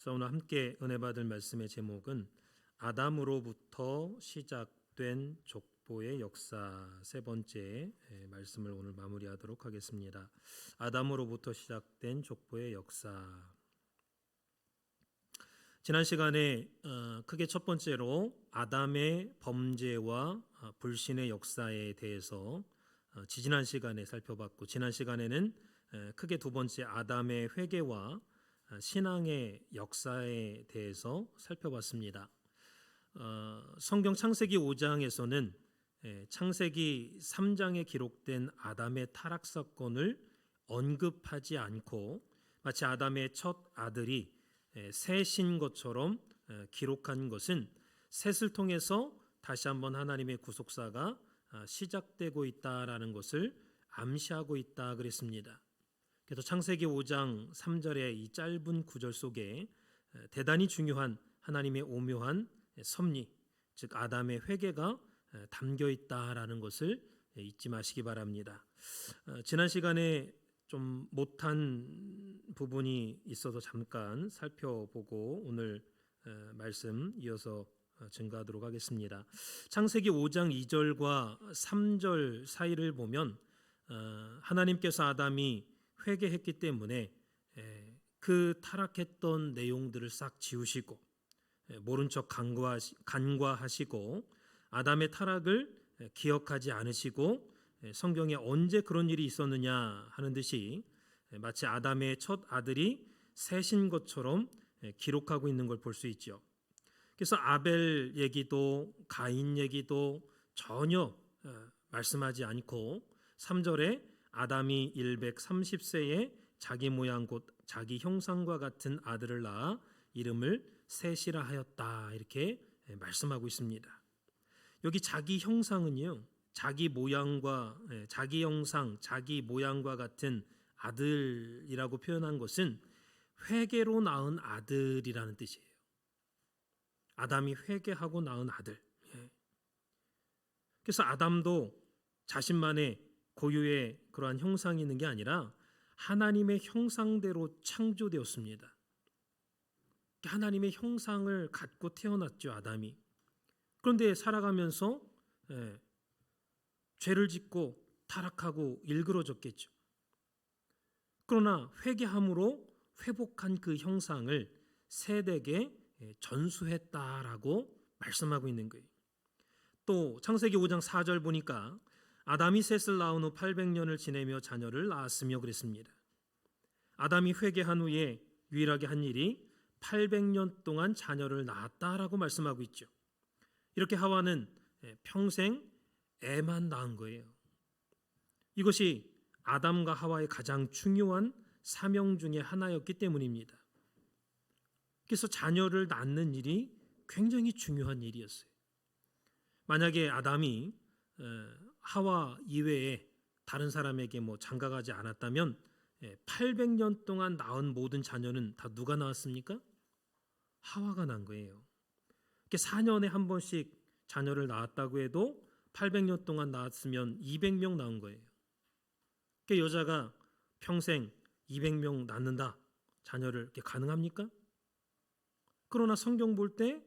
그래서 오늘 함께 은혜 받을 말씀의 제목은 아담으로부터 시작된 족보의 역사, 세 번째 말씀을 오늘 마무리하도록 하겠습니다. 아담으로부터 시작된 족보의 역사. 지난 시간에 크게 첫 번째로 아담의 범죄와 불신의 역사에 대해서 지지난 시간에 살펴봤고, 지난 시간에는 크게 두 번째 아담의 회개와 신앙의 역사에 대해서 살펴봤습니다. 성경 창세기 5장에서는 창세기 3장에 기록된 아담의 타락 사건을 언급하지 않고 마치 아담의 첫 아들이 셋인 것처럼 기록한 것은 셋을 통해서 다시 한번 하나님의 구속사가 시작되고 있다라는 것을 암시하고 있다 그랬습니다. 그래서 창세기 5장 3절의 이 짧은 구절 속에 대단히 중요한 하나님의 오묘한 섭리, 즉 아담의 회개가 담겨 있다라는 것을 잊지 마시기 바랍니다. 지난 시간에 좀 못한 부분이 있어서 잠깐 살펴보고 오늘 말씀 이어서 증가하도록 하겠습니다. 창세기 5장 2절과 3절 사이를 보면 하나님께서 아담이 회개했기 때문에 그 타락했던 내용들을 싹 지우시고 모른 척 간과하시고 아담의 타락을 기억하지 않으시고 성경에 언제 그런 일이 있었느냐 하는 듯이 마치 아담의 첫 아들이 셋인 것처럼 기록하고 있는 걸 볼 수 있죠. 그래서 아벨 얘기도 가인 얘기도 전혀 말씀하지 않고 3절에 아담이 130세에 자기 모양 곧 자기 형상과 같은 아들을 낳아 이름을 셋이라 하였다 이렇게 말씀하고 있습니다. 여기 자기 형상은요, 자기 모양과 자기 형상, 자기 모양과 같은 아들이라고 표현한 것은 회개로 낳은 아들이라는 뜻이에요. 아담이 회개하고 낳은 아들. 그래서 아담도 자신만의 고유의 그러한 형상이 있는 게 아니라 하나님의 형상대로 창조되었습니다. 하나님의 형상을 갖고 태어났죠, 아담이. 그런데 살아가면서 죄를 짓고 타락하고 일그러졌겠죠. 그러나 회개함으로 회복한 그 형상을 셋에게 전수했다라고 말씀하고 있는 거예요. 또 창세기 5장 4절 보니까 아담이 셋을 낳은 후 800년을 지내며 자녀를 낳았으며 그랬습니다. 아담이 회개한 후에 유일하게 한 일이 800년 동안 자녀를 낳았다라고 말씀하고 있죠. 이렇게 하와는 평생 애만 낳은 거예요. 이것이 아담과 하와의 가장 중요한 사명 중에 하나였기 때문입니다. 그래서 자녀를 낳는 일이 굉장히 중요한 일이었어요. 만약에 아담이 하와 이외에 다른 사람에게 장가가지 않았다면 800년 동안 낳은 모든 자녀는 다 누가 낳았습니까? 하와가 낳은 거예요. 4년에 한 번씩 자녀를 낳았다고 해도 800년 동안 낳았으면 200명 낳은 거예요. 여자가 평생 200명 낳는다, 자녀를 가능합니까? 그러나 성경 볼 때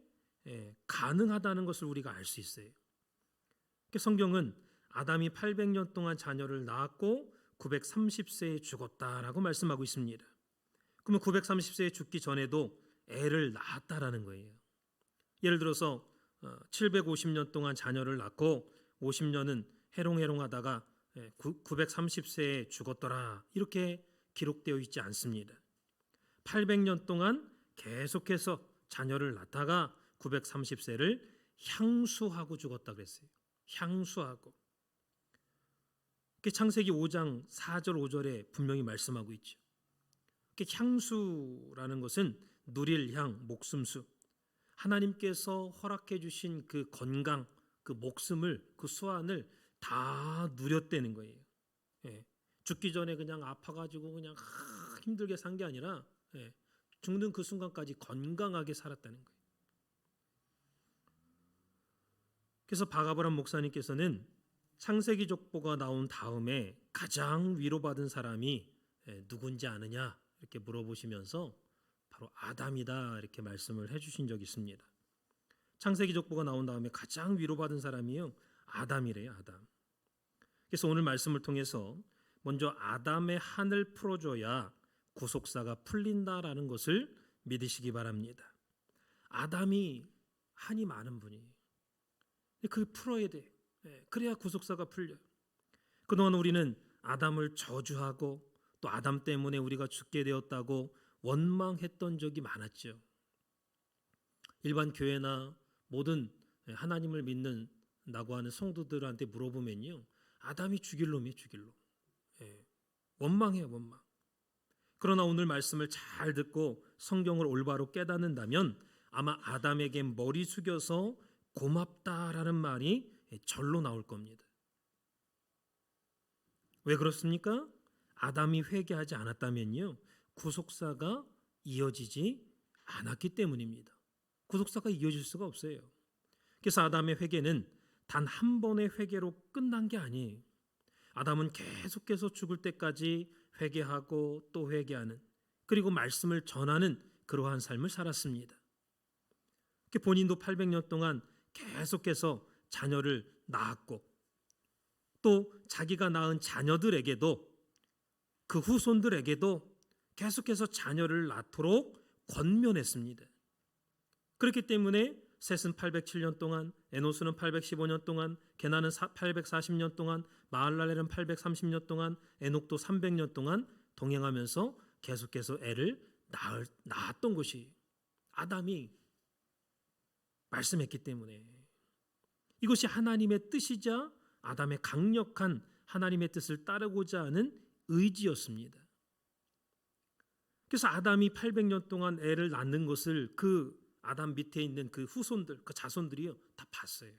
가능하다는 것을 우리가 알 수 있어요. 성경은 아담이 800년 동안 자녀를 낳았고 930세에 죽었다라고 말씀하고 있습니다. 그러면 930세에 죽기 전에도 애를 낳았다라는 거예요. 예를 들어서 750년 동안 자녀를 낳고 50년은 해롱해롱하다가 930세에 죽었더라 이렇게 기록되어 있지 않습니다. 800년 동안 계속해서 자녀를 낳다가 930세를 향수하고 죽었다 그랬어요. 향수하고. 창세기 5장 4절 5절에 분명히 말씀하고 있죠. 향수라는 것은 누릴 향, 목숨수. 하나님께서 허락해 주신 그 건강, 그 목숨을, 그 수완을 다 누렸다는 거예요. 죽기 전에 그냥 아파가지고 그냥 힘들게 산 게 아니라 죽는 그 순간까지 건강하게 살았다는 거예요. 그래서 박아브람 목사님께서는 창세기 족보가 나온 다음에 가장 위로받은 사람이 누군지 아느냐 이렇게 물어보시면서 바로 아담이다 이렇게 말씀을 해주신 적이 있습니다. 창세기 족보가 나온 다음에 가장 위로받은 사람이요 아담이래요. 아담. 그래서 오늘 말씀을 통해서 먼저 아담의 한을 풀어줘야 구속사가 풀린다라는 것을 믿으시기 바랍니다. 아담이 한이 많은 분이 그게 풀어야 돼. 그래야 구속사가 풀려요. 그동안 우리는 아담을 저주하고 또 아담 때문에 우리가 죽게 되었다고 원망했던 적이 많았죠. 일반 교회나 모든 하나님을 믿는다고 하는 성도들한테 물어보면요, 아담이 죽일 놈이에요. 죽일 놈. 원망해요. 원망. 그러나 오늘 말씀을 잘 듣고 성경을 올바로 깨닫는다면 아마 아담에게 머리 숙여서 고맙다라는 말이 절로 나올 겁니다. 왜 그렇습니까? 아담이 회개하지 않았다면요, 구속사가 이어지지 않았기 때문입니다. 구속사가 이어질 수가 없어요. 그래서 아담의 회개는 단 한 번의 회개로 끝난 게 아니에요. 아담은 계속해서 죽을 때까지 회개하고 또 회개하는, 그리고 말씀을 전하는 그러한 삶을 살았습니다. 본인도 800년 동안 계속해서 자녀를 낳았고 또 자기가 낳은 자녀들에게도 그 후손들에게도 계속해서 자녀를 낳도록 권면했습니다. 그렇기 때문에 셋은 807년 동안, 에노스는 815년 동안, 게나는 840년 동안, 마할랄렐은 830년 동안, 에녹도 300년 동안 동행하면서 계속해서 애를 낳았던 것이 아담이 말씀했기 때문에, 이것이 하나님의 뜻이자 아담의 강력한 하나님의 뜻을 따르고자 하는 의지였습니다. 그래서 아담이 800년 동안 애를 낳는 것을 그 아담 밑에 있는 그 후손들, 그 자손들이요 다 봤어요.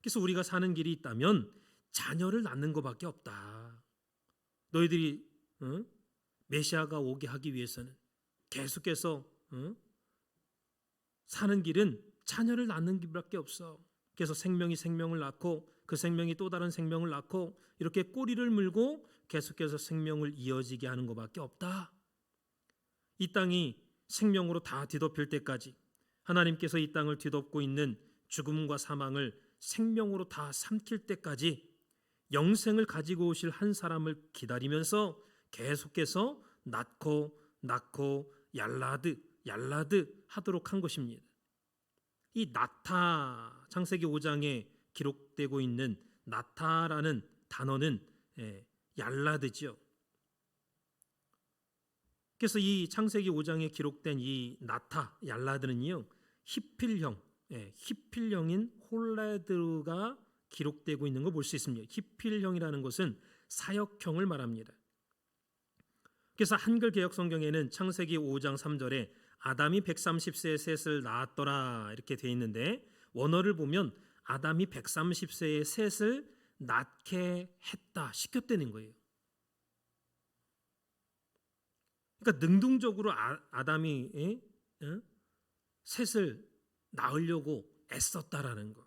그래서 우리가 사는 길이 있다면 자녀를 낳는 것밖에 없다. 너희들이 메시아가 오게 하기 위해서는 계속해서 사는 길은 자녀를 낳는 길밖에 없어. 그래서 생명이 생명을 낳고 그 생명이 또 다른 생명을 낳고 이렇게 꼬리를 물고 계속해서 생명을 이어지게 하는 것밖에 없다. 이 땅이 생명으로 다 뒤덮일 때까지 하나님께서 이 땅을 뒤덮고 있는 죽음과 사망을 생명으로 다 삼킬 때까지 영생을 가지고 오실 한 사람을 기다리면서 계속해서 낳고 얄라드 하도록 한 것입니다. 이 나타, 창세기 5장에 기록되고 있는 나타라는 단어는 얄라드죠. 그래서 이 창세기 5장에 기록된 이 나타, 얄라드는요, 히필형인 홀레드가 기록되고 있는 거 볼 수 있습니다. 히필형이라는 것은 사역형을 말합니다. 그래서 한글 개역 성경에는 창세기 5장 3절에 아담이 130세에 셋을 낳았더라 이렇게 되어 있는데, 원어를 보면 아담이 130세에 셋을 낳게 했다, 시켰다는 거예요. 그러니까 능동적으로 아담이 셋을 낳으려고 애썼다라는 거.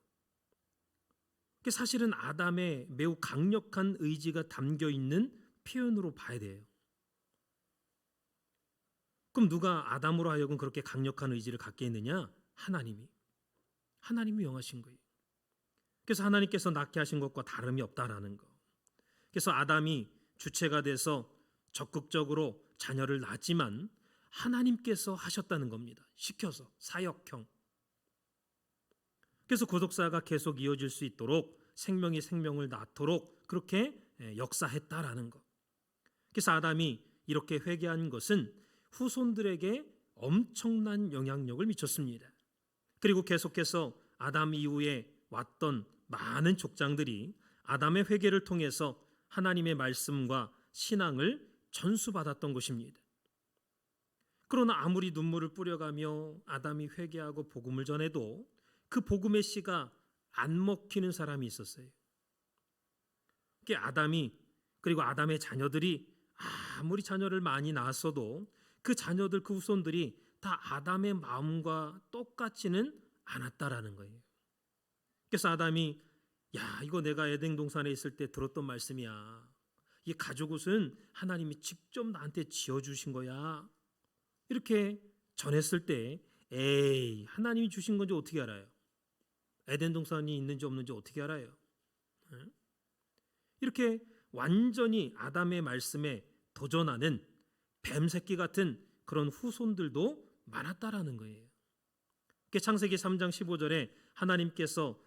사실은 아담의 매우 강력한 의지가 담겨 있는 표현으로 봐야 돼요. 그럼 누가 아담으로 하여금 그렇게 강력한 의지를 갖게 했느냐? 하나님이 명하신 거예요. 그래서 하나님께서 낳게 하신 것과 다름이 없다라는 거. 그래서 아담이 주체가 돼서 적극적으로 자녀를 낳지만 하나님께서 하셨다는 겁니다. 시켜서, 사역형. 그래서 구속사가 계속 이어질 수 있도록 생명이 생명을 낳도록 그렇게 역사했다라는 것. 그래서 아담이 이렇게 회개한 것은 후손들에게 엄청난 영향력을 미쳤습니다. 그리고 계속해서 아담 이후에 왔던 많은 족장들이 아담의 회개를 통해서 하나님의 말씀과 신앙을 전수받았던 것입니다. 그러나 아무리 눈물을 뿌려가며 아담이 회개하고 복음을 전해도 그 복음의 씨가 안 먹히는 사람이 있었어요. 그게 아담이, 그리고 아담의 자녀들이 아무리 자녀를 많이 낳았어도 그 자녀들, 그 후손들이 다 아담의 마음과 똑같지는 않았다라는 거예요. 그래서 아담이, 야, 이거 내가 에덴 동산에 있을 때 들었던 말씀이야. 이 가죽옷은 하나님이 직접 나한테 지어주신 거야. 이렇게 전했을 때 에이, 하나님이 주신 건지 어떻게 알아요? 에덴 동산이 있는지 없는지 어떻게 알아요? 응? 이렇게 완전히 아담의 말씀에 도전하는 뱀 새끼 같은 그런 후손들도 많았다라는 거예요. 창세기 3장 15절에 하나님께서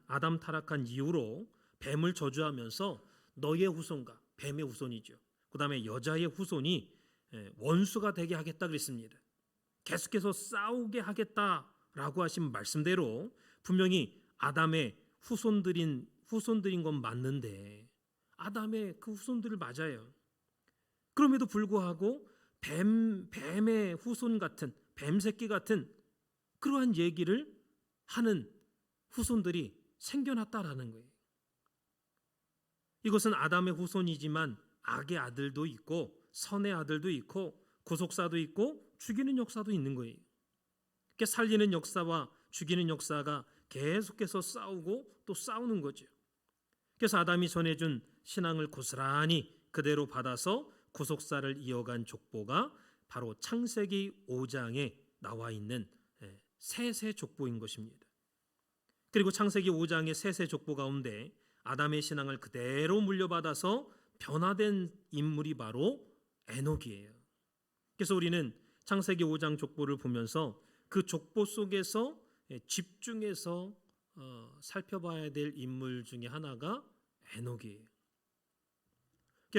아담 타락한 이후로 뱀을 저주하면서 너의 후손과, 뱀의 후손이죠, 그 다음에 여자의 후손이 원수가 되게 하겠다 그랬습니다. 계속해서 싸우게 하겠다라고 하신 말씀대로 분명히 아담의 후손들인 건 맞는데 아담의 그 후손들을 맞아요. 그럼에도 불구하고 뱀의 후손 같은, 뱀 새끼 같은 그러한 얘기를 하는 후손들이 생겨났다라는 거예요. 이것은 아담의 후손이지만 악의 아들도 있고 선의 아들도 있고 구속사도 있고 죽이는 역사도 있는 거예요. 살리는 역사와 죽이는 역사가 계속해서 싸우고 또 싸우는 거죠. 그래서 아담이 전해준 신앙을 고스란히 그대로 받아서 구속사를 이어간 족보가 바로 창세기 5장에 나와 있는 셋의 족보인 것입니다. 그리고 창세기 5장의 셋의 족보 가운데 아담의 신앙을 그대로 물려받아서 변화된 인물이 바로 에녹이에요. 그래서 우리는 창세기 5장 족보를 보면서 그 족보 속에서 집중해서 살펴봐야 될 인물 중에 하나가 에녹이에요.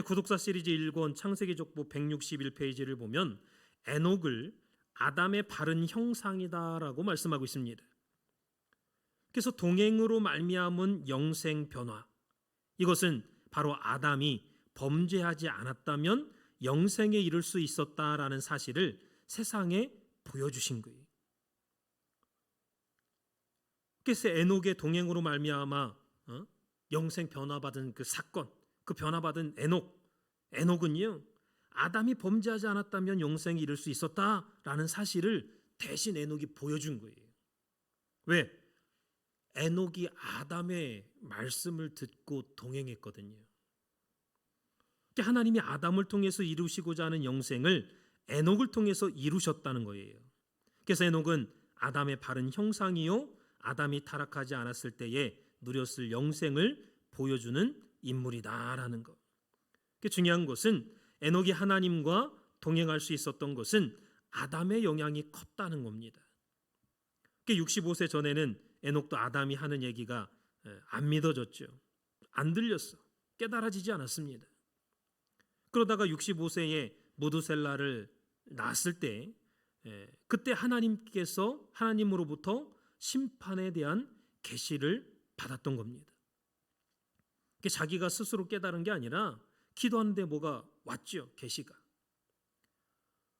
구독사 시리즈 1권 창세기 족보 161페이지를 보면 에녹을 아담의 바른 형상이다라고 말씀하고 있습니다. 그래서 동행으로 말미암은 영생 변화, 이것은 바로 아담이 범죄하지 않았다면 영생에 이를 수 있었다라는 사실을 세상에 보여주신 거예요. 그래서 에녹의 동행으로 말미암아 영생 변화받은 그 사건, 그 변화받은 에녹은요, 아담이 범죄하지 않았다면 영생에 이를 수 있었다라는 사실을 대신 에녹이 보여준 거예요. 왜? 에녹이 아담의 말씀을 듣고 동행했거든요. 하나님이 아담을 통해서 이루시고자 하는 영생을 에녹을 통해서 이루셨다는 거예요. 그래서 에녹은 아담의 바른 형상이요, 아담이 타락하지 않았을 때에 누렸을 영생을 보여주는 인물이다라는 것. 중요한 것은 에녹이 하나님과 동행할 수 있었던 것은 아담의 영향이 컸다는 겁니다. 65세 전에는 에녹도 아담이 하는 얘기가 안 믿어졌죠. 안 들렸어. 깨달아지지 않았습니다. 그러다가 65세에 무두셀라를 낳았을 때 그때 하나님으로부터 심판에 대한 계시를 받았던 겁니다. 자기가 스스로 깨달은 게 아니라 기도하는데 뭐가 왔죠, 계시가.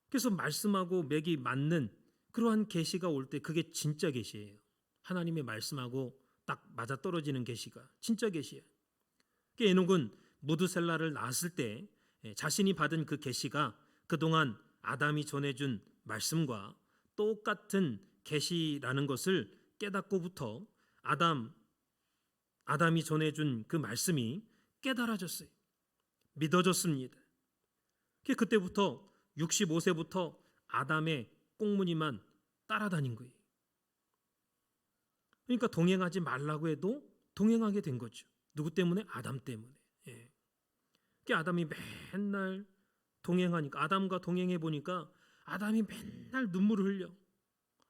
그래서 말씀하고 맥이 맞는 그러한 계시가 올 때 그게 진짜 계시예요. 하나님의 말씀하고 딱 맞아떨어지는 계시가 진짜 계시예요. 에녹은 무두셀라를 낳았을 때 자신이 받은 그 계시가 그동안 아담이 전해준 말씀과 똑같은 계시라는 것을 깨닫고부터 아담이 전해준 그 말씀이 깨달아졌어요. 믿어졌습니다. 그때부터 65세부터 아담의 꽁무니만 따라다닌 거예요. 그러니까 동행하지 말라고 해도 동행하게 된 거죠. 누구 때문에? 아담 때문에. 아담이 맨날 동행하니까, 아담과 동행해 보니까 아담이 맨날 눈물을 흘려.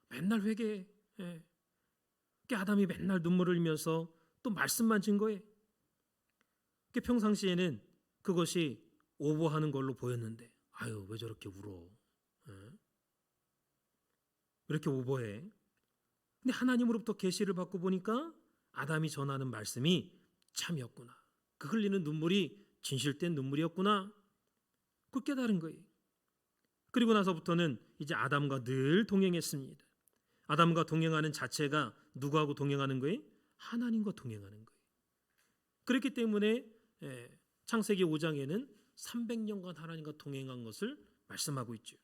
맨날 회개해. 아담이 맨날 눈물을 흘리면서 또 말씀만 진 거예요. 평상시에는 그것이 오버하는 걸로 보였는데, 아유, 왜 저렇게 울어? 왜 이렇게 오버해? 근데 하나님으로부터 계시를 받고 보니까 아담이 전하는 말씀이 참이었구나. 그 흘리는 눈물이 진실된 눈물이었구나. 그 깨달은 거예요. 그리고 나서부터는 이제 아담과 늘 동행했습니다. 아담과 동행하는 자체가 누구하고 동행하는 거예요? 하나님과 동행하는 거예요. 그렇기 때문에 창세기 5장에는 300년간 하나님과 동행한 것을 말씀하고 있죠.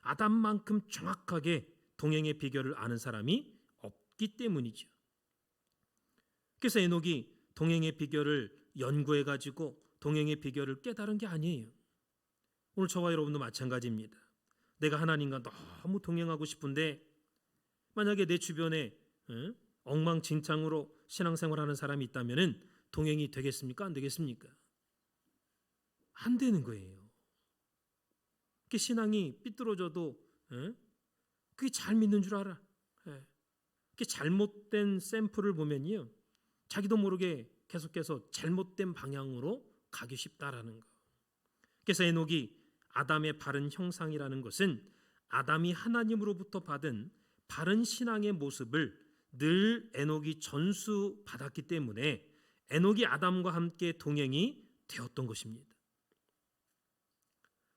아담만큼 정확하게 동행의 비결을 아는 사람이 없기 때문이죠. 그래서 에녹이 동행의 비결을 연구해가지고 동행의 비결을 깨달은 게 아니에요. 오늘 저와 여러분도 마찬가지입니다. 내가 하나님과 너무 동행하고 싶은데 만약에 내 주변에 엉망진창으로 신앙생활하는 사람이 있다면은 동행이 되겠습니까? 안 되겠습니까? 안 되는 거예요. 그 신앙이 삐뚤어져도 그게 잘 믿는 줄 알아. 그 잘못된 샘플을 보면요, 자기도 모르게 계속해서 잘못된 방향으로 가기 쉽다라는 거. 그래서 에녹이 아담의 바른 형상이라는 것은 아담이 하나님으로부터 받은 바른 신앙의 모습을 늘 에녹이 전수받았기 때문에 에녹이 아담과 함께 동행이 되었던 것입니다.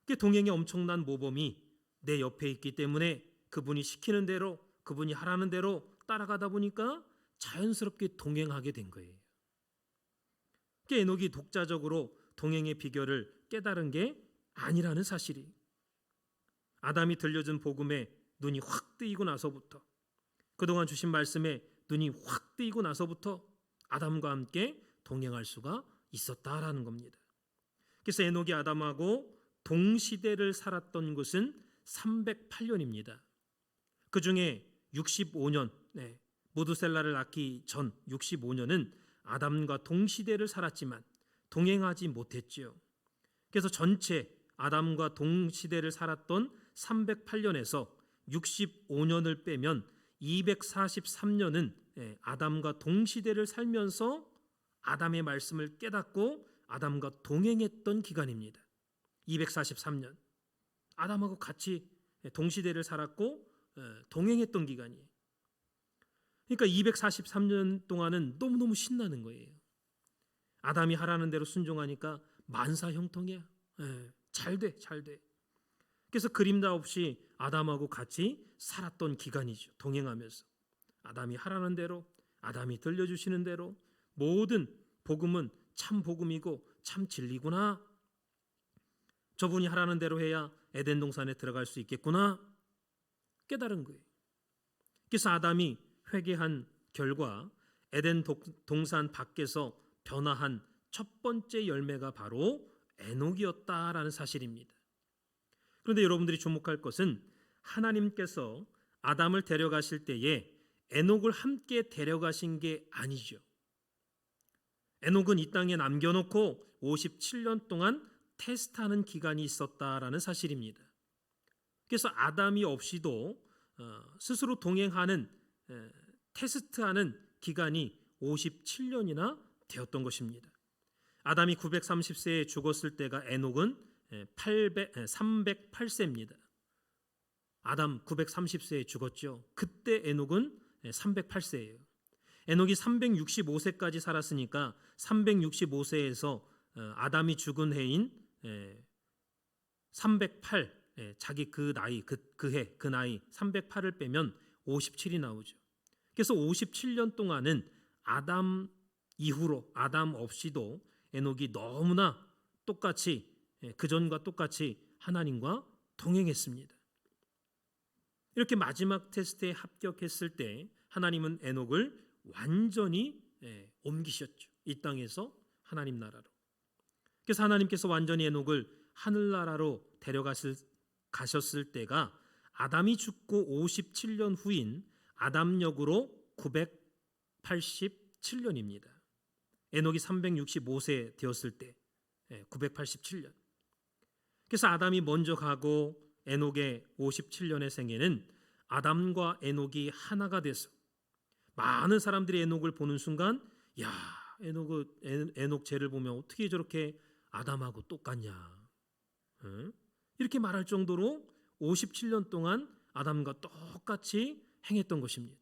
그 동행의 엄청난 모범이 내 옆에 있기 때문에 그분이 시키는 대로, 그분이 하라는 대로 따라가다 보니까 자연스럽게 동행하게 된 거예요. 그 에녹이 독자적으로 동행의 비결을 깨달은 게 아니라는 사실이, 아담이 들려준 복음에 눈이 확 뜨이고 나서부터, 그동안 주신 말씀에 눈이 확 뜨이고 나서부터 아담과 함께 동행할 수가 있었다라는 겁니다. 그래서 에녹이 아담하고 동시대를 살았던 것은 308년입니다. 그 중에 65년, 무드셀라를 낳기 전 65년은 아담과 동시대를 살았지만 동행하지 못했지요. 그래서 전체 아담과 동시대를 살았던 308년에서 65년을 빼면 243년은 아담과 동시대를 살면서 아담의 말씀을 깨닫고 아담과 동행했던 기간입니다. 243년 아담하고 같이 동시대를 살았고 동행했던 기간이에요. 그러니까 243년 동안은 너무너무 신나는 거예요. 아담이 하라는 대로 순종하니까 만사형통이야. 잘 돼. 그래서 그림자 없이 아담하고 같이 살았던 기간이죠. 동행하면서 아담이 하라는 대로, 아담이 들려주시는 대로 모든 복음은 참 복음이고 참 진리구나. 저분이 하라는 대로 해야 에덴 동산에 들어갈 수 있겠구나 깨달은 거예요. 그래서 아담이 회개한 결과 에덴 동산 밖에서 변화한 첫 번째 열매가 바로 에녹이었다라는 사실입니다. 그런데 여러분들이 주목할 것은 하나님께서 아담을 데려가실 때에 에녹을 함께 데려가신 게 아니죠. 에녹은 이 땅에 남겨놓고 57년 동안 테스트하는 기간이 있었다라는 사실입니다. 그래서 아담이 없이도 스스로 동행하는 테스트하는 기간이 57년이나 되었던 것입니다. 아담이 930세에 죽었을 때가 에녹은 308세입니다. 아담 930세에 죽었죠. 그때 에녹은 308세예요. 에녹이 365세까지 살았으니까 365세에서 아담이 죽은 해인 308, 자기 그 나이, 그 나이 308을 빼면 57이 나오죠. 그래서 57년 동안은 아담 이후로 아담 없이도 에녹이 너무나 똑같이 그전과 똑같이 하나님과 동행했습니다. 이렇게 마지막 테스트에 합격했을 때 하나님은 에녹을 완전히 옮기셨죠. 이 땅에서 하나님 나라로. 그래서 하나님께서 완전히 에녹을 하늘나라로 가셨을 때가 아담이 죽고 57년 후인 아담역으로 987년입니다. 에녹이 365세 되었을 때 987년. 그래서 아담이 먼저 가고 에녹의 57년의 생애는 아담과 에녹이 하나가 돼서 많은 사람들이 에녹을 보는 순간, 야, 에녹 죄를 보면 어떻게 저렇게 아담하고 똑같냐, 이렇게 말할 정도로 57년 동안 아담과 똑같이 행했던 것입니다.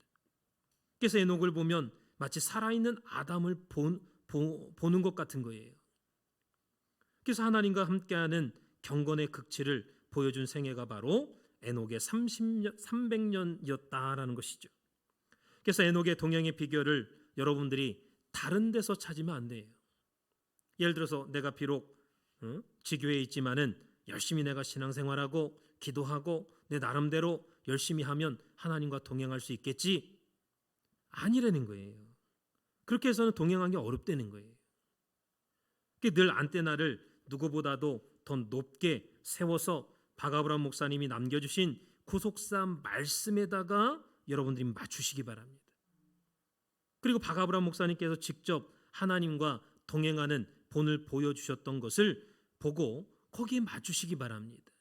그래서 에녹을 보면 마치 살아있는 아담을 보는 것 같은 거예요. 그래서 하나님과 함께하는 경건의 극치를 보여준 생애가 바로 에녹의 300년이었다라는 것이죠. 그래서 에녹의 동행의 비결을 여러분들이 다른 데서 찾으면 안 돼요. 예를 들어서 내가 비록 지교회에 있지만은 열심히 내가 신앙생활하고 기도하고 내 나름대로 열심히 하면 하나님과 동행할 수 있겠지? 아니라는 거예요. 그렇게 해서는 동행하기 어렵다는 거예요. 늘 안테나를 누구보다도 더 높게 세워서 박아브람 목사님이 남겨주신 구속사 말씀에다가 여러분들이 맞추시기 바랍니다. 그리고 박아브람 목사님께서 직접 하나님과 동행하는 본을 보여주셨던 것을 보고 거기에 맞추시기 바랍니다.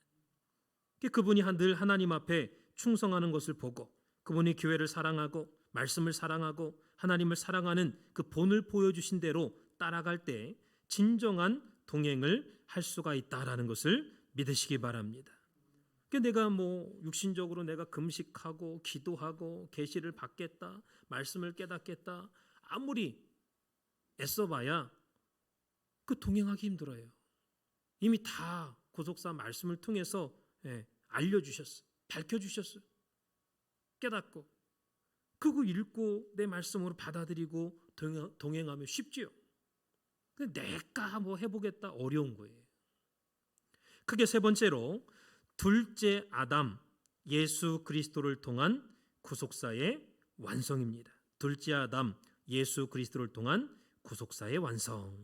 그분이 늘 하나님 앞에 충성하는 것을 보고 그분이 교회를 사랑하고 말씀을 사랑하고 하나님을 사랑하는 그 본을 보여주신 대로 따라갈 때 진정한 동행을 할 수가 있다라는 것을 믿으시기 바랍니다. 내가 육신적으로 내가 금식하고 기도하고 계시를 받겠다, 말씀을 깨닫겠다 아무리 애써봐야 그 동행하기 힘들어요. 이미 다 구속사 말씀을 통해서 알려주셨어요. 밝혀주셨어요. 깨닫고 그거 읽고 내 말씀으로 받아들이고 동행하면 쉽지요. 근데 내가 해보겠다 어려운 거예요. 크게 세 번째로 둘째 아담 예수 그리스도를 통한 구속사의 완성입니다. 둘째 아담 예수 그리스도를 통한 구속사의 완성.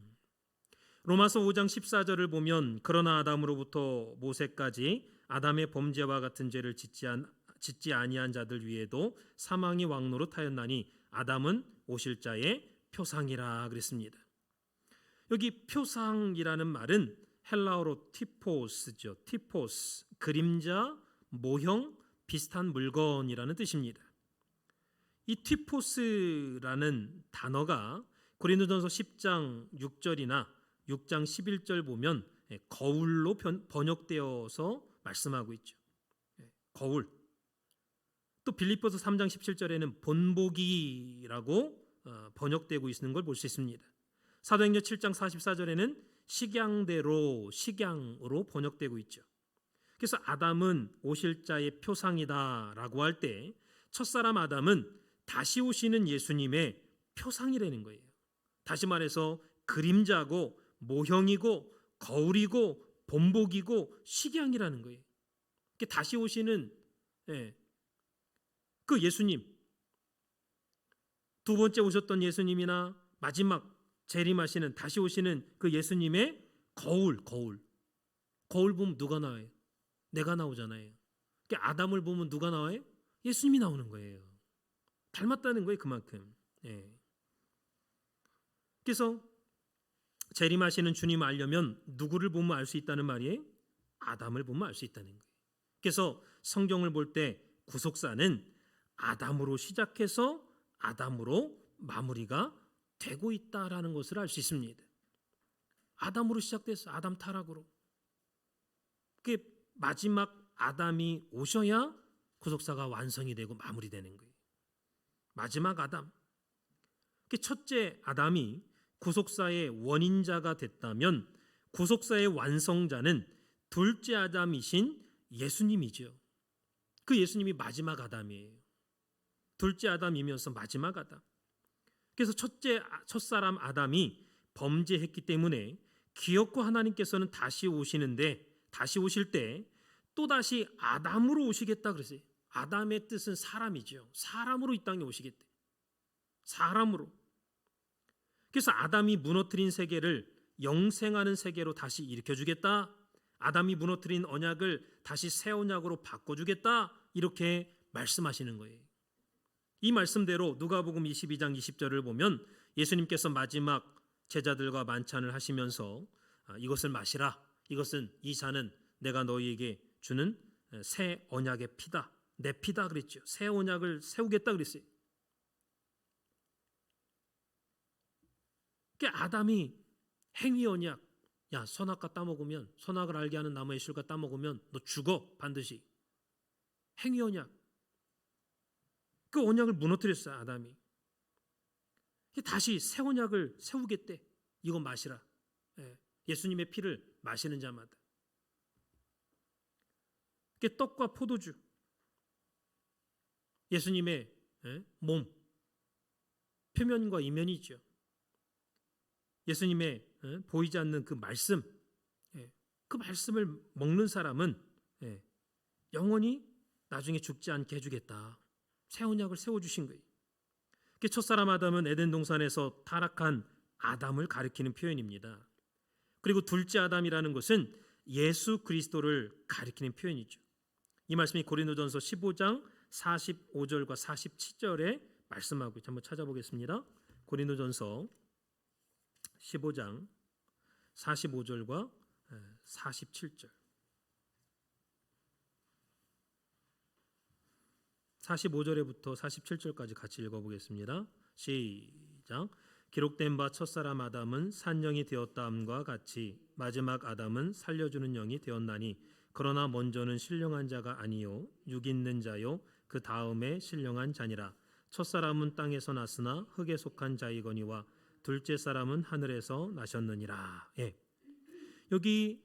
로마서 5장 14절을 보면 그러나 아담으로부터 모세까지 아담의 범죄와 같은 죄를 짓지 아니한 자들 위에도 사망이 왕노릇하였나니 아담은 오실 자의 표상이라 그랬습니다. 여기 표상이라는 말은 헬라어로 티포스죠. 티포스, 그림자, 모형, 비슷한 물건이라는 뜻입니다. 이 티포스라는 단어가 고린도전서 10장 6절이나 6장 11절 보면 거울로 번역되어서 말씀하고 있죠. 거울. 또 빌립보서 3장 17절에는 본보기라고 번역되고 있는 걸 볼 수 있습니다. 사도행전 7장 44절에는 식양으로 번역되고 있죠. 그래서 아담은 오실 자의 표상이다라고 할 때 첫사람 아담은 다시 오시는 예수님의 표상이라는 거예요. 다시 말해서 그림자고 모형이고 거울이고 본보기고 식양이라는 거예요. 다시 오시는 그 예수님, 두 번째 오셨던 예수님이나 마지막 재림하시는 다시 오시는 그 예수님의 거울 보면 누가 나와요? 내가 나오잖아요. 아담을 보면 누가 나와요? 예수님이 나오는 거예요. 닮았다는 거예요, 그만큼. 그래서 재림하시는 주님을 알려면 누구를 보면 알 수 있다는 말이에요? 아담을 보면 알 수 있다는 거예요. 그래서 성경을 볼 때 구속사는 아담으로 시작해서 아담으로 마무리가 되고 있다라는 것을 알 수 있습니다. 아담으로 시작돼서 아담 타락으로. 그게 마지막 아담이 오셔야 구속사가 완성이 되고 마무리되는 거예요. 마지막 아담. 첫째 아담이 구속사의 원인자가 됐다면 구속사의 완성자는 둘째 아담이신 예수님이죠. 그 예수님이 마지막 아담이에요. 둘째 아담이면서 마지막 아담. 그래서 첫사람 아담이 범죄했기 때문에 기어코 하나님께서는 다시 오실 때 또다시 아담으로 오시겠다 그랬어요. 아담의 뜻은 사람이죠. 사람으로 이 땅에 오시겠대. 사람으로. 그래서 아담이 무너뜨린 세계를 영생하는 세계로 다시 일으켜주겠다. 아담이 무너뜨린 언약을 다시 새 언약으로 바꿔주겠다. 이렇게 말씀하시는 거예요. 이 말씀대로 누가복음 22장 20절을 보면 예수님께서 마지막 제자들과 만찬을 하시면서 이것을 마시라. 이 잔은 내가 너희에게 주는 새 언약의 피다. 내 피다 그랬죠. 새 언약을 세우겠다 그랬어요. 아담이 행위 언약, 야 선악과 따먹으면 선악을 알게 하는 나무의 실과 따먹으면 너 죽어 반드시. 행위 언약. 그 언약을 무너뜨렸어요. 아담이. 다시 새 언약을 세우겠대. 이거 마시라. 예수님의 피를 마시는 자마다. 떡과 포도주. 예수님의 몸. 표면과 이면이죠. 예수님의 보이지 않는 그 말씀. 그 말씀을 먹는 사람은 영원히 나중에 죽지 않게 해주겠다. 새 언약을 세워주신 거예요. 첫사람 아담은 에덴 동산에서 타락한 아담을 가리키는 표현입니다. 그리고 둘째 아담이라는 것은 예수 그리스도를 가리키는 표현이죠. 이 말씀이 고린도전서 15장 45절과 47절에 말씀하고 한번 찾아보겠습니다. 고린도전서 15장 45절과 47절. 45절에부터 47절까지 같이 읽어보겠습니다. 시작. 기록된 바 첫사람 아담은 산영이 되었다함과 같이 마지막 아담은 살려주는 영이 되었나니 그러나 먼저는 신령한 자가 아니요 육 있는 자요 그 다음에 신령한 자니라. 첫사람은 땅에서 났으나 흙에 속한 자이거니와 둘째 사람은 하늘에서 나셨느니라. 예. 여기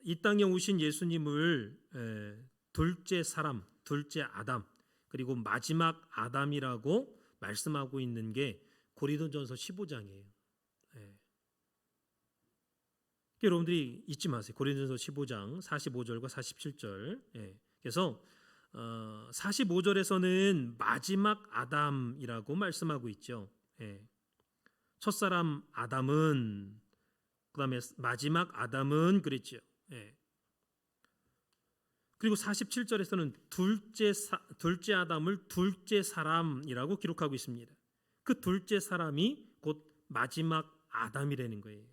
이 땅에 오신 예수님을 둘째 사람, 둘째 아담, 그리고 마지막 아담이라고 말씀하고 있는 게 고린도전서 15장이에요. 예. 여러분들이 잊지 마세요. 고린도전서 15장 45절과 47절. 예. 그래서 45절에서는 마지막 아담이라고 말씀하고 있죠. 예. 첫사람 아담은, 그다음에 마지막 아담은 그랬죠. 예. 그리고 47절에서는 둘째 아담을 둘째 사람이라고 기록하고 있습니다. 그 둘째 사람이 곧 마지막 아담이라는 거예요.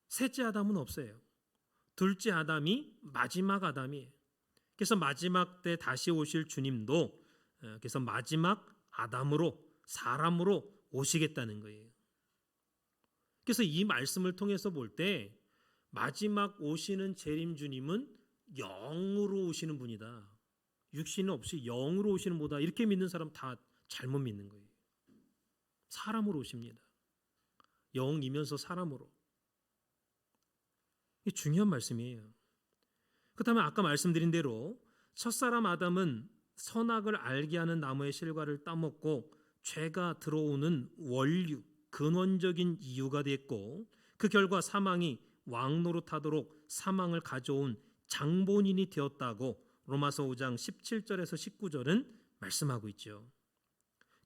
셋째 아담은 없어요. 둘째 아담이 마지막 아담이에요. 그래서 마지막 때 다시 오실 주님도 그래서 마지막 아담으로, 사람으로 오시겠다는 거예요. 그래서 이 말씀을 통해서 볼 때 마지막 오시는 재림 주님은 영으로 오시는 분이다. 육신 없이 영으로 오시는 분이다. 이렇게 믿는 사람 다 잘못 믿는 거예요. 사람으로 오십니다. 영이면서 사람으로. 이게 중요한 말씀이에요. 그렇다면 아까 말씀드린 대로 첫사람 아담은 선악을 알게 하는 나무의 실과를 따먹고 죄가 들어오는 원류, 근원적인 이유가 됐고 그 결과 사망이 왕노릇하도록 사망을 가져온 장본인이 되었다고 로마서 5장 17절에서 19절은 말씀하고 있죠.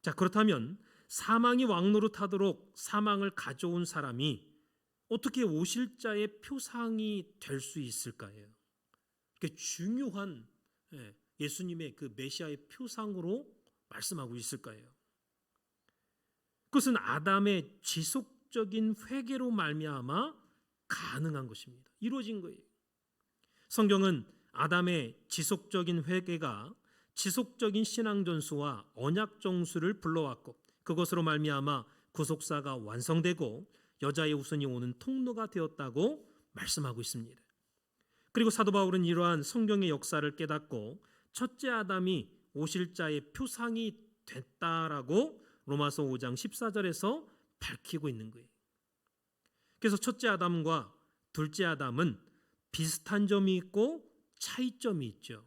자, 그렇다면 사망이 왕노릇하도록 사망을 가져온 사람이 어떻게 오실 자의 표상이 될 수 있을까요? 중요한 예수님의 그 메시아의 표상으로 말씀하고 있을까요? 그것은 아담의 지속적인 회개로 말미암아 가능한 것입니다. 이루어진 거예요. 성경은 아담의 지속적인 회개가 지속적인 신앙 전수와 언약 정수를 불러왔고 그것으로 말미암아 구속사가 완성되고 여자의 후손이 오는 통로가 되었다고 말씀하고 있습니다. 그리고 사도 바울은 이러한 성경의 역사를 깨닫고 첫째 아담이 오실 자의 표상이 됐다라고 로마서 5장 14절에서 밝히고 있는 거예요. 그래서 첫째 아담과 둘째 아담은 비슷한 점이 있고 차이점이 있죠.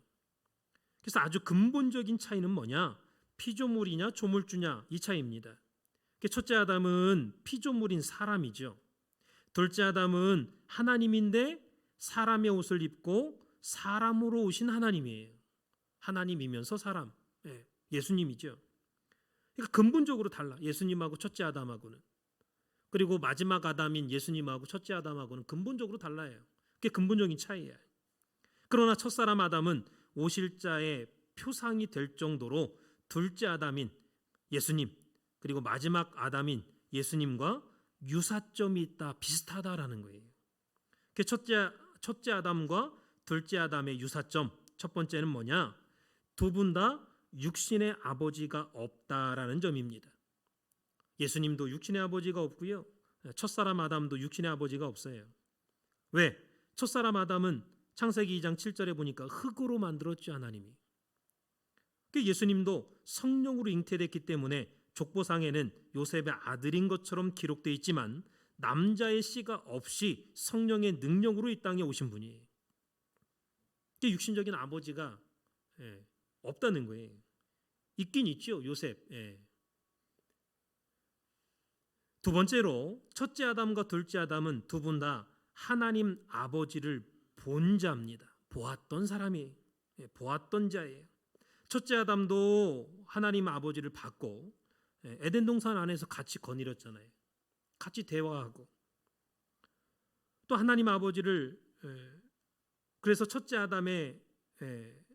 그래서 아주 근본적인 차이는 뭐냐? 피조물이냐 조물주냐 이 차이입니다. 첫째 아담은 피조물인 사람이죠. 둘째 아담은 하나님인데 사람의 옷을 입고 사람으로 오신 하나님이에요. 하나님이면서 사람, 예수님이죠. 그러니까 근본적으로 달라. 예수님하고 첫째 아담하고는. 그리고 마지막 아담인 예수님하고 첫째 아담하고는 근본적으로 달라요. 그게 근본적인 차이예요. 그러나 첫사람 아담은 오실 자의 표상이 될 정도로 둘째 아담인 예수님 그리고 마지막 아담인 예수님과 유사점이 있다, 비슷하다라는 거예요. 첫째 아담과 둘째 아담의 유사점 첫 번째는 뭐냐? 두 분 다 육신의 아버지가 없다라는 점입니다. 예수님도 육신의 아버지가 없고요. 첫사람 아담도 육신의 아버지가 없어요. 왜? 첫사람 아담은 창세기 2장 7절에 보니까 흙으로 만들었죠, 하나님이. 예수님도 성령으로 잉태됐기 때문에 족보상에는 요셉의 아들인 것처럼 기록되어 있지만 남자의 씨가 없이 성령의 능력으로 이 땅에 오신 분이에요. 육신적인 아버지가 없다는 거예요. 있긴 있죠, 요셉. 두 번째로 첫째 아담과 둘째 아담은 두 분 다 하나님 아버지를 본 자입니다. 보았던 사람이에요. 보았던 자예요. 첫째 아담도 하나님 아버지를 봤고 에덴 동산 안에서 같이 거닐었잖아요. 같이 대화하고. 또 하나님 아버지를 그래서 첫째 아담의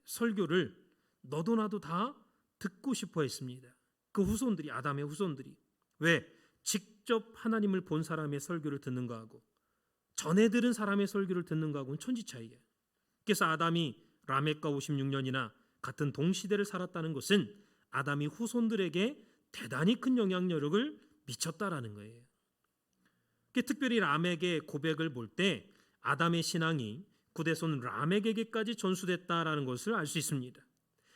설교를 너도 나도 다 듣고 싶어 했습니다. 그 후손들이, 아담의 후손들이. 왜? 직접 하나님을 본 사람의 설교를 듣는 거하고 전에 들은 사람의 설교를 듣는 거하고는 천지 차이예요. 그래서 아담이 라멕과 56년이나 같은 동시대를 살았다는 것은 아담이 후손들에게 대단히 큰 영향력을 미쳤다라는 거예요. 특별히 라멕의 고백을 볼 때 아담의 신앙이 구대손 라멕에게까지 전수됐다라는 것을 알 수 있습니다.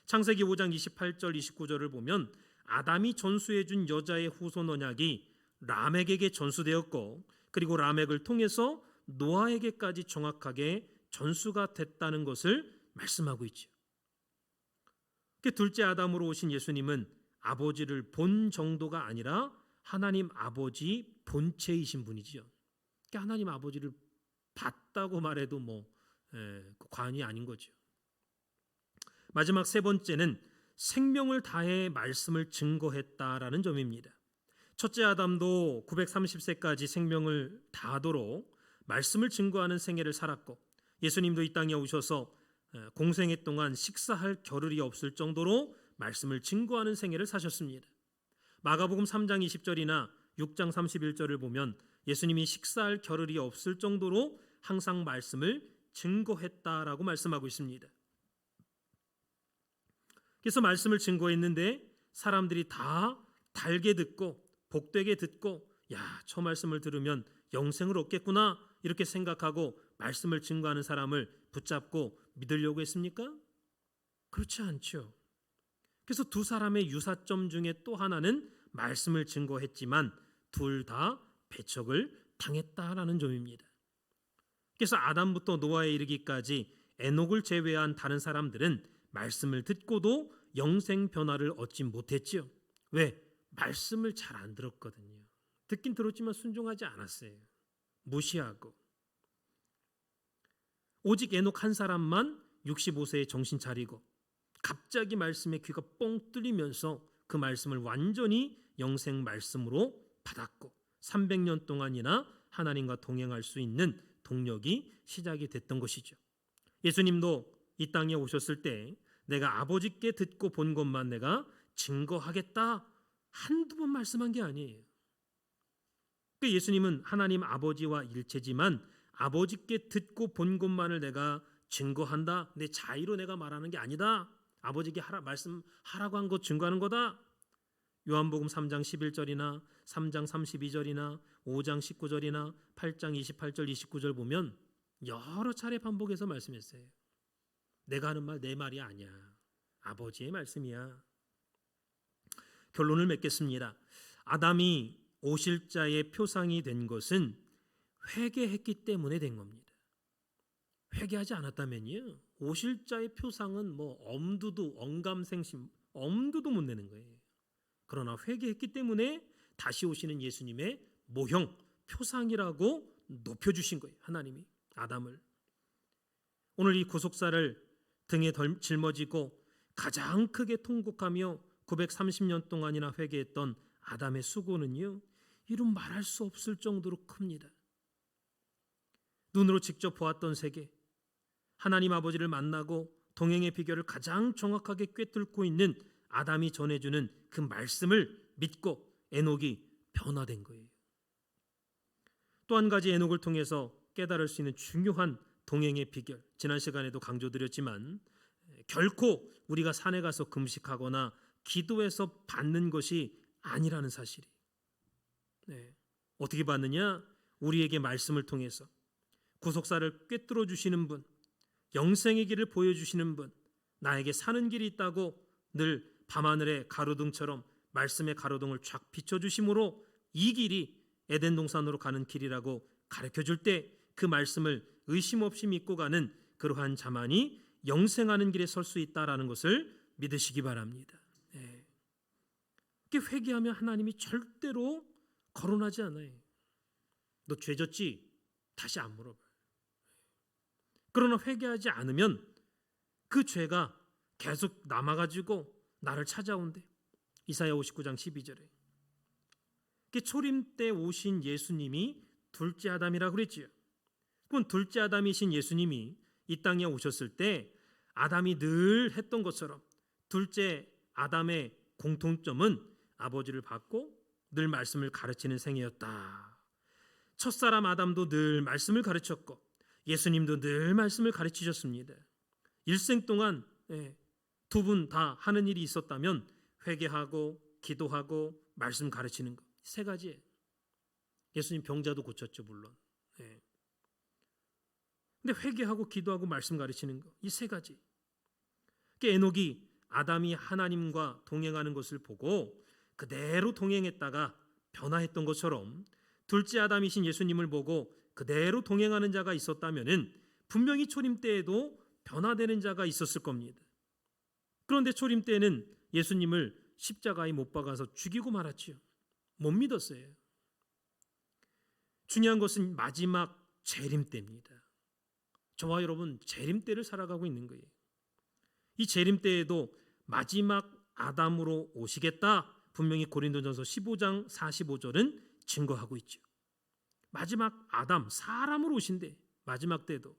창세기 5장 28절 29절을 보면 아담이 전수해준 여자의 후손 언약이 라멕에게 전수되었고 그리고 라멕을 통해서 노아에게까지 정확하게 전수가 됐다는 것을 말씀하고 있죠. 둘째 아담으로 오신 예수님은 아버지를 본 정도가 아니라 하나님 아버지 본체이신 분이지요. 하나님 아버지를 봤다고 말해도 과언이 아닌 거죠. 마지막 세 번째는 생명을 다해 말씀을 증거했다라는 점입니다. 첫째 아담도 930세까지 생명을 다하도록 말씀을 증거하는 생애를 살았고 예수님도 이 땅에 오셔서 공생애 동안 식사할 겨를이 없을 정도로 말씀을 증거하는 생애를 사셨습니다. 마가복음 3장 20절이나 6장 31절을 보면 예수님이 식사할 겨를이 없을 정도로 항상 말씀을 증거했다라고 말씀하고 있습니다. 그래서 말씀을 증거했는데 사람들이 다 달게 듣고 복되게 듣고 저 말씀을 들으면 영생을 얻겠구나 이렇게 생각하고 말씀을 증거하는 사람을 붙잡고 믿으려고 했습니까? 그렇지 않죠. 그래서 두 사람의 유사점 중에 또 하나는 말씀을 증거했지만 둘 다 배척을 당했다라는 점입니다. 그래서 아담부터 노아에 이르기까지 에녹을 제외한 다른 사람들은 말씀을 듣고도 영생 변화를 얻지 못했지요. 왜? 말씀을 잘 안 들었거든요. 듣긴 들었지만 순종하지 않았어요. 무시하고. 오직 에녹 한 사람만 65세에 정신 차리고 갑자기 말씀에 귀가 뻥 뚫리면서 그 말씀을 완전히 영생 말씀으로 받았고 300년 동안이나 하나님과 동행할 수 있는 동력이 시작이 됐던 것이죠. 예수님도 이 땅에 오셨을 때 내가 아버지께 듣고 본 것만 내가 증거하겠다 한두 번 말씀한 게 아니에요. 예수님은 하나님 아버지와 일체지만 아버지께 듣고 본 것만을 내가 증거한다. 내 자의로 내가 말하는 게 아니다. 아버지께 말씀하라고 한 것 증거하는 거다. 요한복음 3장 11절이나 3장 32절이나 5장 19절이나 8장 28절 29절 보면 여러 차례 반복해서 말씀했어요. 내가 하는 말 내 말이 아니야. 아버지의 말씀이야. 결론을 맺겠습니다. 아담이 오실 자의 표상이 된 것은 회개했기 때문에 된 겁니다. 회개하지 않았다면요, 오실 자의 표상은 엄두도 언감생심 엄두도 못 내는 거예요. 그러나 회개했기 때문에 다시 오시는 예수님의 모형, 표상이라고 높여주신 거예요. 하나님이 아담을. 오늘 이 구속사를 등에 짊어지고 가장 크게 통곡하며 930년 동안이나 회개했던 아담의 수고는요, 이름 말할 수 없을 정도로 큽니다. 눈으로 직접 보았던 세계, 하나님 아버지를 만나고 동행의 비결을 가장 정확하게 꿰뚫고 있는 아담이 전해주는 그 말씀을 믿고 에녹이 변화된 거예요. 또 한 가지 에녹을 통해서 깨달을 수 있는 중요한 동행의 비결, 지난 시간에도 강조드렸지만 결코 우리가 산에 가서 금식하거나 기도해서 받는 것이 아니라는 사실이. 어떻게 받느냐? 우리에게 말씀을 통해서 구속사를 꿰뚫어 주시는 분, 영생의 길을 보여주시는 분, 나에게 사는 길이 있다고 늘 밤하늘의 가로등처럼 말씀의 가로등을 쫙 비춰주심으로 이 길이 에덴 동산으로 가는 길이라고 가르쳐줄 때 그 말씀을 의심 없이 믿고 가는 그러한 자만이 영생하는 길에 설 수 있다라는 것을 믿으시기 바랍니다. 이렇게 회개하면 하나님이 절대로 거론하지 않아요. 너 죄졌지? 다시 안 물어봐요. 그러나 회개하지 않으면 그 죄가 계속 남아가지고 나를 찾아온대. 이사야 59장 12절에. 초림 때 오신 예수님이 둘째 아담이라고 그랬지요. 그건 둘째 아담이신 예수님이 이 땅에 오셨을 때 아담이 늘 했던 것처럼 둘째 아담의 공통점은 아버지를 받고 늘 말씀을 가르치는 생애였다. 첫사람 아담도 늘 말씀을 가르쳤고 예수님도 늘 말씀을 가르치셨습니다. 일생 동안 두 분 다 하는 일이 있었다면 회개하고 기도하고 말씀 가르치는 것, 세 가지예요. 예수님 병자도 고쳤죠, 물론. 근데 회개하고 기도하고 말씀 가르치는 것, 이 세 가지. 에녹이 아담이 하나님과 동행하는 것을 보고 그대로 동행했다가 변화했던 것처럼 둘째 아담이신 예수님을 보고 그대로 동행하는 자가 있었다면은 분명히 초림 때에도 변화되는 자가 있었을 겁니다. 그런데 초림 때에는 예수님을 십자가에 못 박아서 죽이고 말았지요. 못 믿었어요. 중요한 것은 마지막 재림 때입니다. 저와 여러분 재림 때를 살아가고 있는 거예요. 이 재림 때에도 마지막 아담으로 오시겠다, 분명히 고린도전서 15장 45절은 증거하고 있죠. 마지막 아담, 사람으로 오신대. 마지막 때도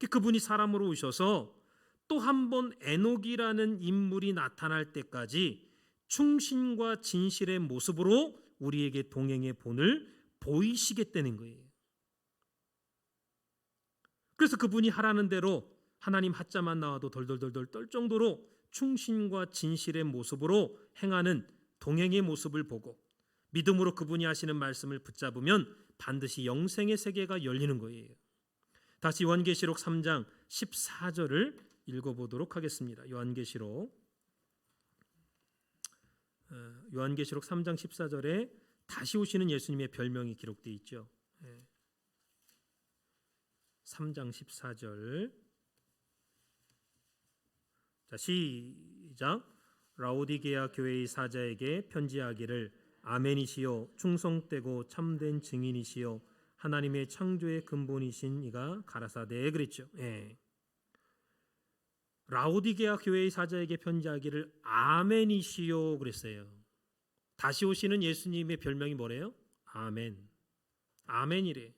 그분이 사람으로 오셔서 또 한 번 에녹이라는 인물이 나타날 때까지 충신과 진실의 모습으로 우리에게 동행의 본을 보이시겠다는 거예요. 그래서 그분이 하라는 대로 하나님 하자만 나와도 덜덜덜덜 떨 정도로 충신과 진실의 모습으로 행하는 동행의 모습을 보고 믿음으로 그분이 하시는 말씀을 붙잡으면 반드시 영생의 세계가 열리는 거예요. 다시 요한계시록 3장 14절을 읽어보도록 하겠습니다. 요한계시록 3장 14절에 다시 오시는 예수님의 별명이 기록되어 있죠. 3장 14절. 자, 시작. 라오디게아 교회의 사자에게 편지하기를 아멘이시요 충성되고 참된 증인이시요 하나님의 창조의 근본이신 이가 가라사대 그랬죠. 라오디게아 교회의 사자에게 편지하기를 아멘이시요 그랬어요. 다시 오시는 예수님의 별명이 뭐래요? 아멘. 아멘이래.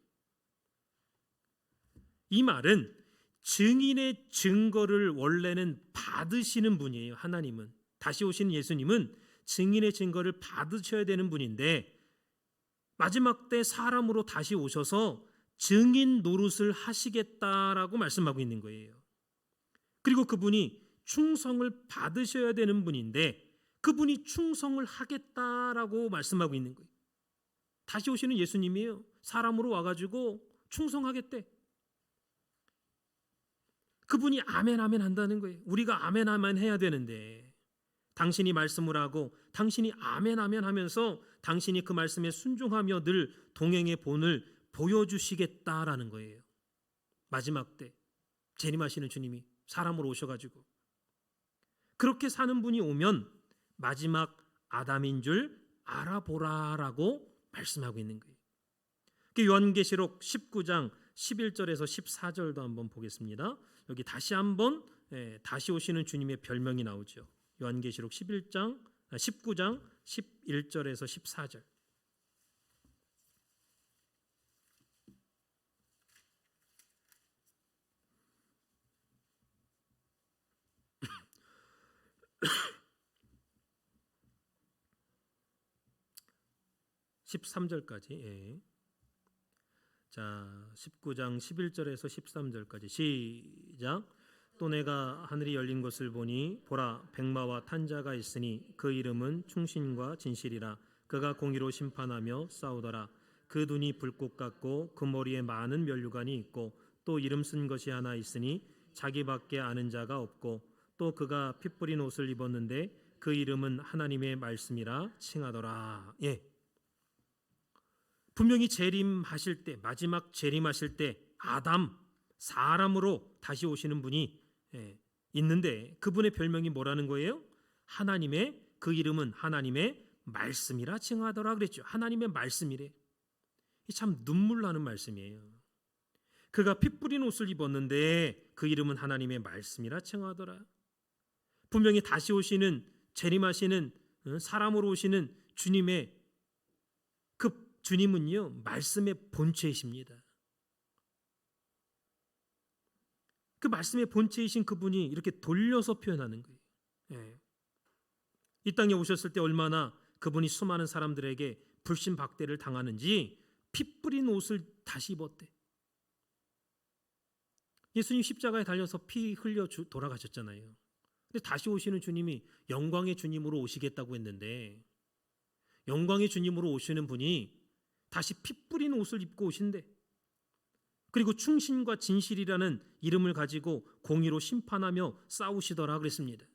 이 말은 증인의 증거를 원래는 받으시는 분이에요. 하나님은. 다시 오시는 예수님은 증인의 증거를 받으셔야 되는 분인데 마지막 때 사람으로 다시 오셔서 증인 노릇을 하시겠다라고 말씀하고 있는 거예요. 그리고 그분이 충성을 받으셔야 되는 분인데 그분이 충성을 하겠다라고 말씀하고 있는 거예요. 다시 오시는 예수님이에요. 사람으로 와가지고 충성하겠대. 그분이 아멘 아멘 한다는 거예요. 우리가 아멘 아멘 해야 되는데 당신이 말씀을 하고 당신이 아멘 아멘 하면서 당신이 그 말씀에 순종하며 늘 동행의 본을 보여주시겠다라는 거예요. 마지막 때 재림하시는 주님이 사람으로 오셔가지고 그렇게 사는 분이 오면 마지막 아담인 줄 알아보라라고 말씀하고 있는 거예요. 요한계시록 19장 11절에서 14절도 한번 보겠습니다. 여기 다시 한번 다시 오시는 주님의 별명이 나오죠. 요한계시록 19장 11절에서 14절. (13절까지) 자, 19장 11절에서 13절까지 시작. 또 내가 하늘이 열린 것을 보니 보라 백마와 탄 자가 있으니 그 이름은 충신과 진실이라. 그가 공의로 심판하며 싸우더라. 그 눈이 불꽃 같고 그 머리에 많은 면류관이 있고 또 이름 쓴 것이 하나 있으니 자기밖에 아는 자가 없고 또 그가 피 뿌린 옷을 입었는데 그 이름은 하나님의 말씀이라 칭하더라. 분명히 재림하실 때, 마지막 재림하실 때 아담, 사람으로 다시 오시는 분이 있는데 그분의 별명이 뭐라는 거예요? 하나님의, 그 이름은 하나님의 말씀이라 칭하더라 그랬죠. 하나님의 말씀이래. 참 눈물 나는 말씀이에요. 그가 피 뿌린 옷을 입었는데 그 이름은 하나님의 말씀이라 칭하더라. 분명히 다시 오시는, 재림하시는, 사람으로 오시는 주님의 그 주님은요 말씀의 본체이십니다. 그 말씀의 본체이신 그분이 이렇게 돌려서 표현하는 거예요. 예. 이 땅에 오셨을 때 얼마나 그분이 수많은 사람들에게 불신박대를 당하는지 피 뿌린 옷을 다시 입었대. 예수님 십자가에 달려서 피 흘려 돌아가셨잖아요. 근데 다시 오시는 주님이 영광의 주님으로 오시겠다고 했는데, 영광의 주님으로 오시는 분이 다시 피 뿌린 옷을 입고 오신대. 그리고 충신과 진실이라는 이름을 가지고 공의로 심판하며 싸우시더라 그랬습니다.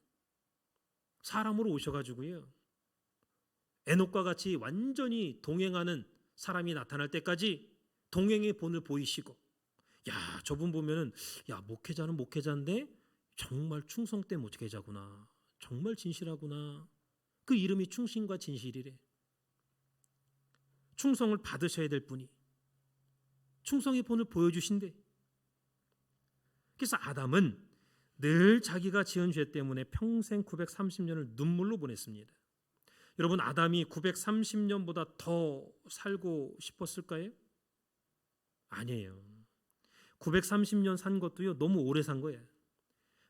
사람으로 오셔가지고요, 에녹과 같이 완전히 동행하는 사람이 나타날 때까지 동행의 본을 보이시고, 야, 저분 보면은 야, 목회자는 목회자인데 정말 충성된 목회자구나, 정말 진실하구나. 그 이름이 충신과 진실이래. 충성을 받으셔야 될 분이 충성의 본을 보여주신대. 그래서 아담은 늘 자기가 지은 죄 때문에 평생 930년을 눈물로 보냈습니다. 여러분, 아담이 930년보다 더 살고 싶었을까요? 아니에요. 930년 산 것도요, 너무 오래 산 거예요.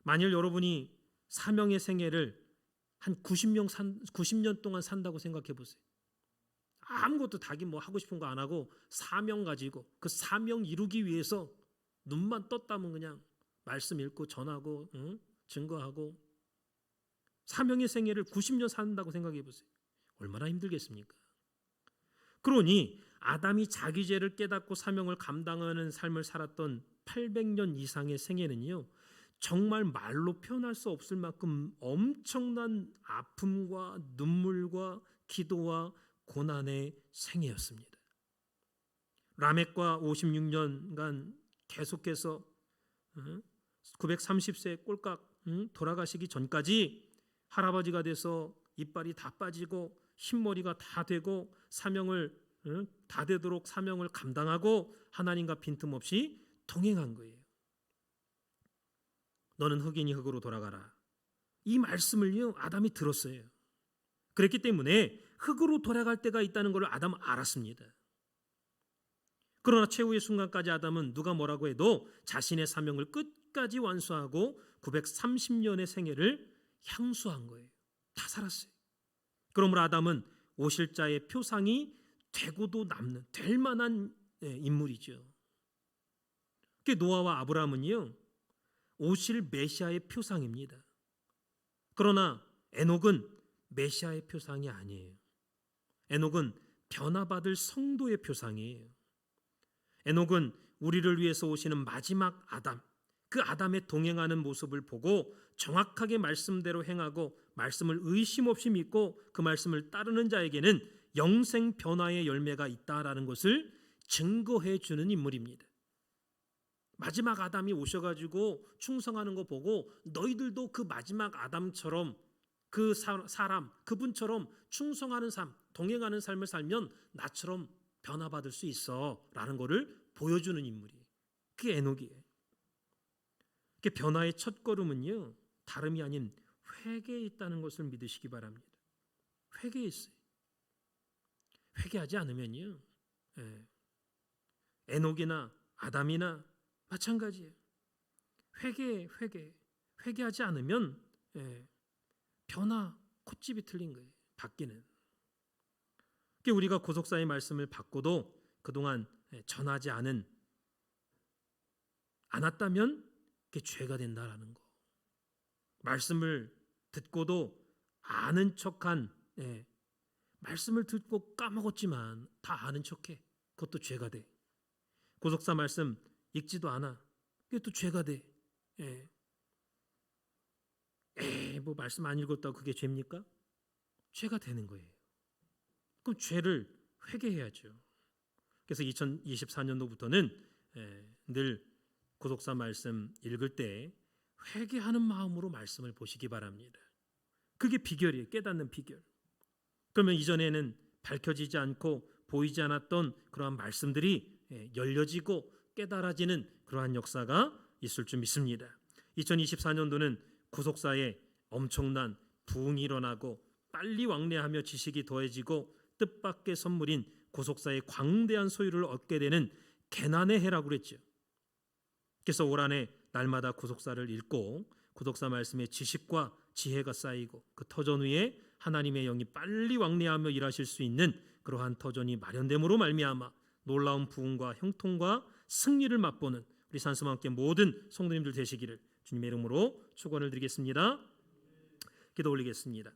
만일 여러분이 사명의 생애를 한 90년 동안 산다고 생각해 보세요. 아무것도 자기 뭐 하고 싶은 거 안 하고 사명 가지고 그 사명 이루기 위해서 눈만 떴다면 그냥 말씀 읽고 전하고 증거하고 사명의 생애를 90년 산다고 생각해 보세요. 얼마나 힘들겠습니까? 그러니 아담이 자기 죄를 깨닫고 사명을 감당하는 삶을 살았던 800년 이상의 생애는요, 정말 말로 표현할 수 없을 만큼 엄청난 아픔과 눈물과 기도와 고난의 생애였습니다. 라멕과 56년간 계속해서 930세 꼴깍 돌아가시기 전까지 할아버지가 돼서 이빨이 다 빠지고 흰머리가 다 되고 사명을 다 되도록 사명을 감당하고 하나님과 빈틈없이 동행한 거예요. 너는 흙이니 흙으로 돌아가라. 이 말씀을요, 아담이 들었어요. 그랬기 때문에 흙으로 돌아갈 때가 있다는 걸 아담은 알았습니다. 그러나 최후의 순간까지 아담은 누가 뭐라고 해도 자신의 사명을 끝까지 완수하고 930년의 생애를 향수한 거예요. 다 살았어요. 그러므로 아담은 오실 자의 표상이 되고도 남는, 될 만한 인물이죠. 노아와 아브라함은요, 오실 메시아의 표상입니다. 그러나 에녹은 메시아의 표상이 아니에요. 에녹은 변화받을 성도의 표상이에요. 에녹은 우리를 위해서 오시는 마지막 아담, 그 아담의 동행하는 모습을 보고 정확하게 말씀대로 행하고 말씀을 의심 없이 믿고 그 말씀을 따르는 자에게는 영생 변화의 열매가 있다라는 것을 증거해 주는 인물입니다. 마지막 아담이 오셔가지고 충성하는 거 보고 너희들도 그 마지막 아담처럼 그 사람, 그분처럼 충성하는 삶, 동행하는 삶을 살면 나처럼 변화받을 수 있어 라는 것을 보여주는 인물이에요. 그게 에녹이에요. 그 변화의 첫 걸음은요, 다름이 아닌 회개에 있다는 것을 믿으시기 바랍니다. 회개에 있어요. 회개하지 않으면요, 에녹이나 아담이나 마찬가지예요. 회개하지 않으면 변화, 콧집이 틀린 거예요. 바뀌는. 우리가 고속사의 말씀을 받고도 그동안 전하지 않았다면 그게 죄가 된다라는 거. 말씀을 듣고도 아는 척한, 말씀을 듣고 까먹었지만 다 아는 척해. 그것도 죄가 돼. 고속사 말씀 읽지도 않아. 그게 또 죄가 돼. 뭐 말씀 안 읽었다고 그게 죄입니까? 죄가 되는 거예요. 그럼 죄를 회개해야죠. 그래서 2024년도부터는 늘 고독사 말씀 읽을 때 회개하는 마음으로 말씀을 보시기 바랍니다. 그게 비결이에요. 깨닫는 비결. 그러면 이전에는 밝혀지지 않고 보이지 않았던 그러한 말씀들이 열려지고 깨달아지는 그러한 역사가 있을 줄 믿습니다. 2024년도는 구속사에 엄청난 부흥이 일어나고 빨리 왕래하며 지식이 더해지고 뜻밖의 선물인 구속사의 광대한 소유를 얻게 되는 개난의 해라고 그랬죠. 그래서 올 한해 날마다 구속사를 읽고 구속사 말씀의 지식과 지혜가 쌓이고 그 터전 위에 하나님의 영이 빨리 왕래하며 일하실 수 있는 그러한 터전이 마련됨으로 말미암아 놀라운 부흥과 형통과 승리를 맛보는 우리 산수함께 모든 성도님들 되시기를 주님의 이름으로 축원을 드리겠습니다. 기도 올리겠습니다.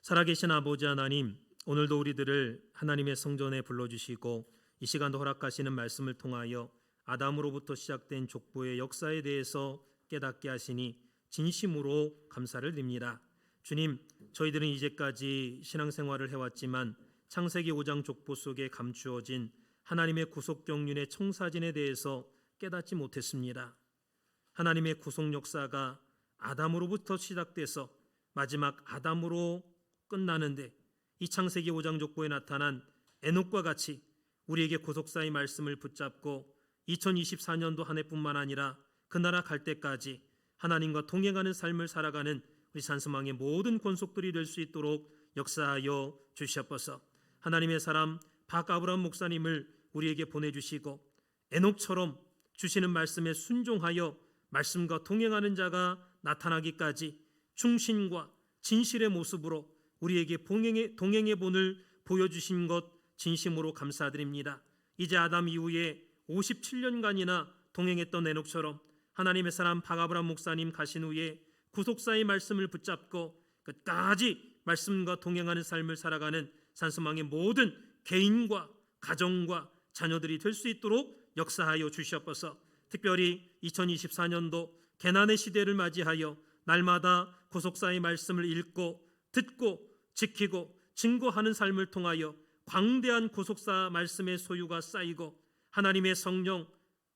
살아계신 아버지 하나님, 오늘도 우리들을 하나님의 성전에 불러주시고 이 시간도 허락하시는 말씀을 통하여 아담으로부터 시작된 족보의 역사에 대해서 깨닫게 하시니 진심으로 감사를 드립니다. 주님, 저희들은 이제까지 신앙생활을 해왔지만 창세기 5장 족보 속에 감추어진 하나님의 구속 경륜의 청사진에 대해서 깨닫지 못했습니다. 하나님의 구속 역사가 아담으로부터 시작돼서 마지막 아담으로 끝나는데 이 창세기 5장 족보에 나타난 에녹과 같이 우리에게 구속사의 말씀을 붙잡고 2024년도 한 해뿐만 아니라 그 나라 갈 때까지 하나님과 동행하는 삶을 살아가는 우리 산수망의 모든 권속들이 될 수 있도록 역사하여 주시옵소서. 하나님의 사람 박아브람 목사님을 우리에게 보내주시고 에녹처럼 주시는 말씀에 순종하여 말씀과 동행하는 자가 나타나기까지 충신과 진실의 모습으로 우리에게 동행의 본을 보여주신 것 진심으로 감사드립니다. 이제 아담 이후에 57년간이나 동행했던 에녹처럼 하나님의 사람 박아브람 목사님 가신 후에 구속사의 말씀을 붙잡고 끝까지 말씀과 동행하는 삶을 살아가는 산수망의 모든 개인과 가정과 자녀들이 될 수 있도록 역사하여 주시옵소서. 특별히 2024년도 개난의 시대를 맞이하여 날마다 구속사의 말씀을 읽고 듣고 지키고 증거하는 삶을 통하여 광대한 구속사 말씀의 소유가 쌓이고 하나님의 성령,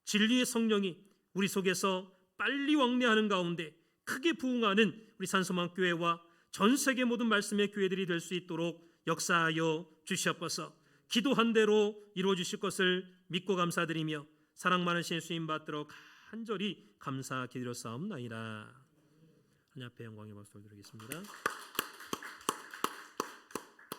진리의 성령이 우리 속에서 빨리 왕래하는 가운데 크게 부흥하는 우리 산소망 교회와 전 세계 모든 말씀의 교회들이 될 수 있도록 역사하여 주시옵소서. 기도한 대로 이루어 주실 것을 믿고 감사드리며 사랑 많으신 예수님 받들어 간절히 감사 기드렸사옵나이다. 하나님 앞에 영광의 박수를 드리겠습니다.